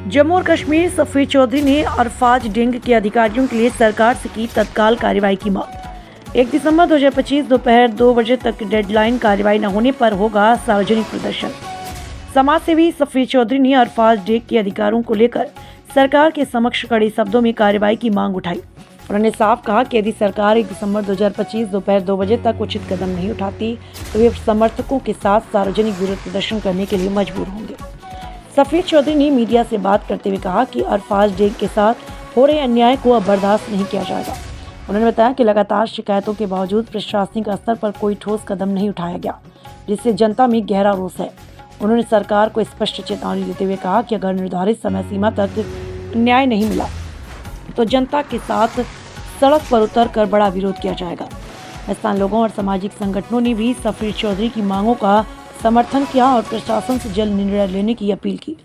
जम्मू और कश्मीर सफीर चौधरी ने अरफाज डिंग के अधिकारियों के लिए सरकार से की तत्काल कार्रवाई की मांग। 1 दिसंबर 2025 दोपहर 2 बजे तक डेडलाइन कार्रवाई न होने पर होगा सार्वजनिक प्रदर्शन। समाज सेवी सफीर चौधरी ने अरफाज डिंग के अधिकारों को लेकर सरकार के समक्ष कड़े शब्दों में कार्रवाई की मांग उठाई। उन्होंने साफ कहा कि यदि सरकार 1 दिसंबर 2025 दोपहर 2 बजे तक उचित कदम नहीं उठाती तो वे समर्थकों के साथ सार्वजनिक विरोध प्रदर्शन करने के लिए मजबूर होंगे। सफीर चौधरी ने मीडिया से बात करते हुए कहा कि अरफाज डिंग के साथ हो रहे अन्याय को अब बर्दाश्त नहीं किया जाएगा। उन्होंने बताया कि लगातार शिकायतों के बावजूद प्रशासनिक स्तर पर कोई ठोस कदम नहीं उठाया गया, जिससे जनता में गहरा रोष है। उन्होंने सरकार को स्पष्ट चेतावनी देते हुए कहा कि अगर निर्धारित समय सीमा तक न्याय नहीं मिला तो जनता के साथ सड़क पर उतर कर बड़ा विरोध किया जाएगा। स्थानीय लोगों और सामाजिक संगठनों ने भी सफीर चौधरी की मांगों का समर्थन किया और प्रशासन से जल्द निर्णय लेने की अपील की।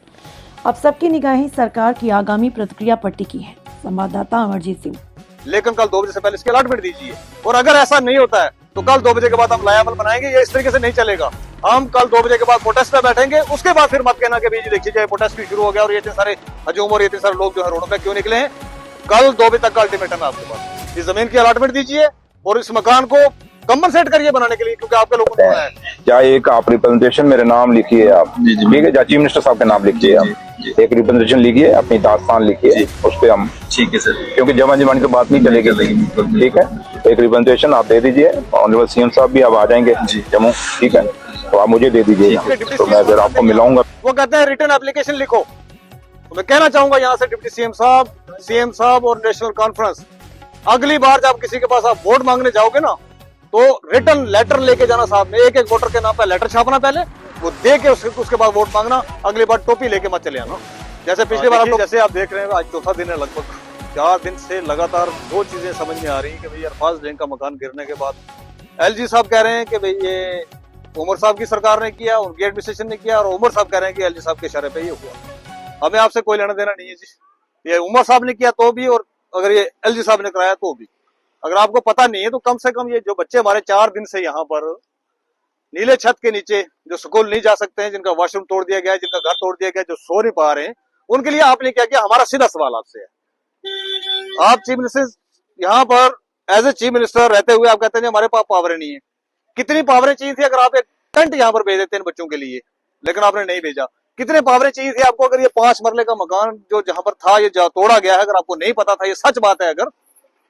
अब सबकी निगाहें सरकार की आगामी प्रतिक्रिया पर टिकी है। संवाददाता अमरजीत सिंह। लेकिन कल 2 बजे से पहले इसकी अलॉटमेंट दीजिए, और अगर ऐसा नहीं होता है तो कल 2 बजे के बाद हम लायाबल बनाएंगे। ये इस तरीके से नहीं चलेगा। हम कल 2 बजे के बाद प्रोटेस्ट पे बैठेंगे, उसके बाद फिर मत कहना कि भाई देखिए जाए प्रोटेस्ट भी शुरू हो गया और ये इतने सारे हजूम और इतने सारे लोग जो है रोडों पे क्यों निकले हैं। कल 2 बजे तक का अल्टीमेटम है आपके पास। इस जमीन की अलॉटमेंट दीजिए और इस मकान को कंपनसेट करिए बनाने के लिए, क्योंकि आपके लोगों को है। या एक आप रिप्रेजेंटेशन मेरे नाम लिखिए आप, ठीक है, या चीफ मिनिस्टर साहब के नाम लिखिए आप, एक रिप्रेजेंटेशन लिखिए, अपनी दास्तान लिखिए, उस पर हम, ठीक है सर, क्योंकि जमा जमानी तो बात नहीं चलेगी, ठीक है। एक रिप्रेजेंटेशन आप दे दीजिए, ऑनरेबल सीएम साहब भी अब आ जाएंगे जम्मू, ठीक है, तो आप मुझे दे दीजिए, तो मैं फिर आपको मिलाऊंगा। वो कहते हैं रिटर्न एप्लीकेशन लिखो। तो मैं कहना चाहूंगा यहाँ से डिप्टी सीएम साहब और नेशनल कॉन्फ्रेंस, अगली बार जब किसी के पास आप वोट मांगने जाओगे ना, तो रिटर्न लेटर लेके जाना साहब ने। एक वोटर के नाम पर लेटर छापना, पहले वो दे के उसके बाद वोट मांगना। अगली बार टोपी लेके मत चले आना, जैसे पिछली बार जैसे आप देख रहे हैं। आज चौथा दिन है, लगभग 4 दिन से लगातार 2 चीजें समझ में आ रही है कि भाई अरफाज डिंग का मकान गिरने के बाद एलजी साहब कह रहे हैं कि भाई ये उमर साहब की सरकार ने किया, उनकी एडमिनिस्ट्रेशन ने किया, और उमर साहब कह रहे हैं कि एलजी साहब के इशारे पे ये हुआ। हमें आपसे कोई लेना देना नहीं है जी। ये उमर साहब ने किया तो भी, और अगर ये एलजी साहब ने कराया तो भी। अगर आपको पता नहीं है तो कम से कम ये जो बच्चे हमारे 4 दिन से यहाँ पर नीले छत के नीचे, जो स्कूल नहीं जा सकते हैं, जिनका वॉशरूम तोड़ दिया गया है, जिनका घर तोड़ दिया गया, जो सो नहीं पा रहे हैं, उनके लिए आपने क्या किया? हमारा सीधा सवाल आपसे है। आप चीफ मिनिस्टर यहाँ पर एज ए चीफ मिनिस्टर रहते हुए आप कहते हैं हमारे पास पावरें नहीं है। कितनी पावरें चाहिए थी? अगर आप एक टेंट यहाँ पर भेज देते हैं बच्चों के लिए, लेकिन आपने नहीं भेजा। कितने पावरें चाहिए थी आपको? अगर ये 5 मरले का मकान जो जहां पर था, ये तोड़ा गया है, अगर आपको नहीं पता था, ये सच बात है अगर,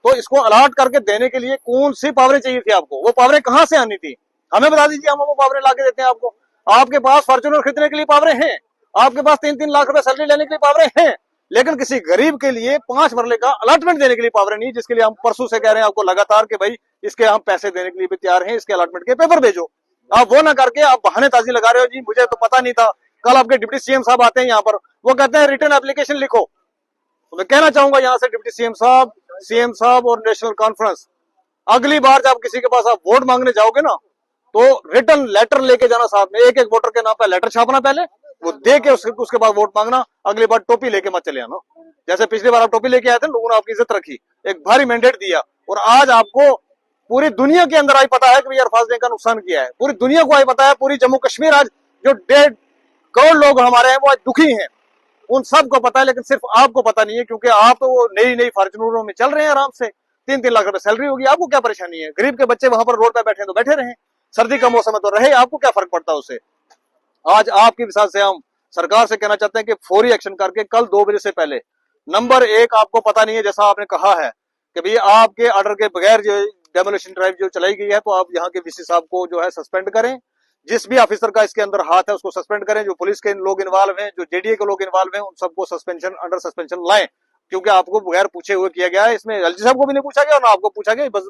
तो इसको अलॉट करके देने के लिए कौन सी पावरें चाहिए थी आपको? वो पावरें कहां से आनी थी? हमें बता दीजिए, हम वो पावरें लाके देते हैं आपको। आपके पास फॉर्च्यूनर खरीदने के लिए पावरें हैं, आपके पास 3-3 लाख रुपए सैलरी लेने के लिए पावरें हैं, लेकिन किसी गरीब के लिए 5 मरले का अलॉटमेंट देने के लिए पावरें नहीं, जिसके लिए हम परसों से कह रहे हैं आपको लगातार कि भाई इसके हम पैसे देने के लिए भी तैयार हैं, इसके अलॉटमेंट के पेपर भेजो। आप वो ना करके आप बहानेबाजी लगा रहे हो जी, मुझे तो पता नहीं था। कल आपके डिप्टी सीएम साहब आते हैं यहाँ पर, वो कहते हैं रिटर्न एप्लीकेशन लिखो। तो मैं कहना चाहूंगा यहाँ से डिप्टी सीएम साहब और नेशनल कॉन्फ्रेंस, अगली बार जब किसी के पास आप वोट मांगने जाओगे ना, तो रिटर्न लेटर लेके जाना साहब ने। एक वोटर के नाम पर लेटर छापना, पहले वो दे के उसके बाद वोट मांगना। अगली बार टोपी लेके मत चले आना, जैसे पिछली बार आप टोपी लेके आए थे, लोगों ने आपकी इज्जत रखी, एक भारी मैंडेट दिया, और आज आपको पूरी दुनिया के अंदर आई पता है कि अरफाज डिंग का नुकसान किया है। पूरी दुनिया को आई पता है, पूरी जम्मू कश्मीर आज जो 1.5 करोड़ लोग हमारे हैं वो आज दुखी हैं, उन सबको पता है, लेकिन सिर्फ आपको पता नहीं है, क्योंकि आप तो वो नई फॉर्च्यूनरों में चल रहे हैं आराम से। 3-3 लाख रुपए सैलरी होगी, आपको क्या परेशानी है? गरीब के बच्चे वहां पर रोड पे बैठे तो बैठे रहे, सर्दी का मौसम है तो रहे, आपको क्या फर्क पड़ता है उससे? आज आपकी विशाल से हम सरकार से कहना चाहते हैं कि फौरी एक्शन करके कल 2 बजे से पहले, नंबर 1 आपको पता नहीं है, जैसा आपने कहा है कि भाई आपके ऑर्डर के बगैर जो डेमोलिशन ड्राइव जो चलाई गई है, तो आप यहाँ के वीसी साहब को जो है सस्पेंड करें। जिस भी ऑफिसर का इसके अंदर हाथ है उसको सस्पेंड करें। जो पुलिस के लोग इन्वॉल्व हैं, जो जेडीए के लोग इन्वॉल्व हैं, उन सबको अंडर सस्पेंशन लाएं, क्योंकि आपको बगैर पूछे हुए किया गया है। इसमें एलजी साहब को भी नहीं पूछा गया और ना आपको पूछा गया, बस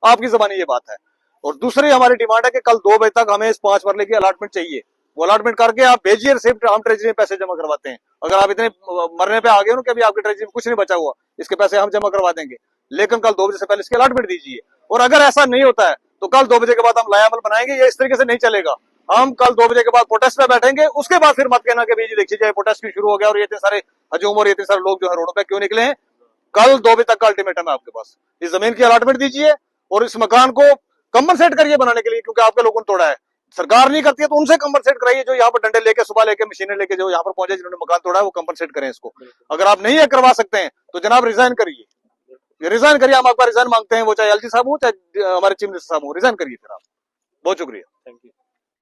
आपकी जबानी ये बात है। और दूसरी हमारी डिमांड है कि कल 2 बजे तक हमें इस 5 मरले की अलॉटमेंट चाहिए। वो अलॉटमेंट करके आप भेजिए रिसिप्ट, हम ट्रेजरी में पैसे जमा करवाते हैं। अगर आप इतने मरने पे आ गए हो कि अभी आपकी ट्रेजरी में कुछ नहीं बचा हुआ, इसके पैसे हम जमा करवा देंगे, लेकिन कल 2 बजे से पहले इसकी अलॉटमेंट दीजिए। और अगर ऐसा नहीं होता है तो कल 2 बजे के बाद हम लायाबल बनाएंगे। ये इस तरीके से नहीं चलेगा। हम कल 2 बजे के बाद प्रोटेस्ट पे बैठेंगे, उसके बाद फिर मत कहना कि भाई देखिए जाए प्रोटेस्ट भी शुरू हो गया और ये इतने सारे हजूम और इतने सारे लोग जो है रोडों पे क्यों निकले हैं। कल 2 बजे तक का अल्टीमेटम है आपके पास। इस जमीन की अलॉटमेंट दीजिए और इस मकान को कंपनसेट करिए बनाने के लिए, क्योंकि आपके लोगों ने तोड़ा है। सरकार नहीं करती है तो उनसे कंपनसेट कराइए, जो यहाँ पर डंडे लेके सुबह लेके मशीनें लेके जो यहाँ पर पहुंचे, जिन्होंने मकान तोड़ा है, वो कंपनसेट करें इसको। अगर आप नहीं करवा सकते हैं तो जनाब रिजाइन करिए, रिजाइन करिए। हम आपका रिजाइन मांगते हैं, वो चाहे एलजी साहब हो चाहे हमारे चीफ मिनिस्टर साहब हो, रिजाइन करिए फिर आप। बहुत शुक्रिया, थैंक यू।